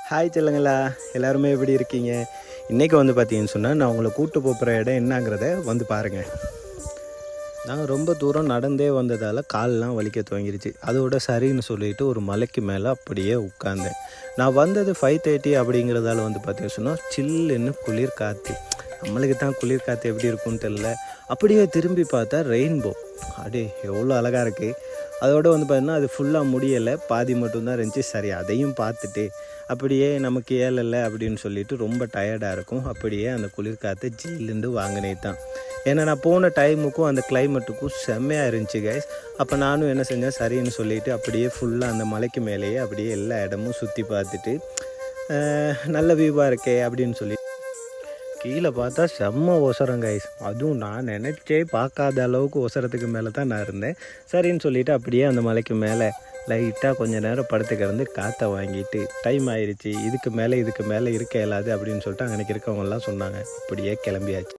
Hi செல்லுங்களா, எல்லாருமே எப்படி இருக்கீங்க? இன்றைக்கி வந்து பார்த்தீங்கன்னு சொன்னால் நான் உங்களை கூப்பிட்டு போகிற இடம் என்னங்கிறத வந்து பாருங்கள். நான் ரொம்ப தூரம் நடந்தே வந்ததால் கால்லாம் வலிக்க துவங்கிருச்சு. அதோட சரின்னு சொல்லிட்டு ஒரு மலைக்கு மேலே அப்படியே உட்காந்தேன். நான் வந்தது 5:30 அப்படிங்கிறதால வந்து பார்த்தீங்கன்னு சொன்னால் சில்லுன்னு குளிர் காற்று. நம்மளுக்கு தான் குளிர் காற்று எப்படி இருக்கும்னு தெரில. அப்படியே திரும்பி பார்த்தா ரெயின்போ. அடே எவ்வளோ அழகாக இருக்குது. அதோடு வந்து பார்த்தீங்கன்னா அது ஃபுல்லாக முடியலை, பாதி மட்டும்தான் இருந்துச்சு. சரி, அதையும் பார்த்துட்டு அப்படியே நமக்கு ஏழலை அப்படின்னு சொல்லிட்டு ரொம்ப டயர்டாக இருக்கும். அப்படியே அந்த குளிர் காற்று ஜில்லுண்டு வாங்கினே தான். ஏன்னா நான் போன டைமுக்கும் அந்த கிளைமேட்டுக்கும் செம்மையாக இருந்துச்சு கைஸ். அப்போ நானும் என்ன செஞ்சேன், சரின்னு சொல்லிவிட்டு அப்படியே ஃபுல்லாக அந்த மலைக்கு மேலேயே அப்படியே எல்லா இடமும் சுற்றி பார்த்துட்டு நல்ல வியூவாக இருக்கே அப்படின்னு சொல்லி கீழே பார்த்தா செம்ம ஒசரம் கைஸ். அதுவும் நான் நினச்சே பார்க்காத அளவுக்கு ஒசரத்துக்கு மேலே தான் நான் இருந்தேன். சரின்னு சொல்லிவிட்டு அப்படியே அந்த மலைக்கு மேலே லைட்டாக கொஞ்சம் நேரம் படுத்து கிடந்து காற்றை வாங்கிட்டு டைம் ஆயிடுச்சு, இதுக்கு மேலே இருக்க இயலாது அப்படின்னு சொல்லிட்டு அங்கே இருக்கவங்கெல்லாம் சொன்னாங்க. அப்படியே கிளம்பியாச்சு.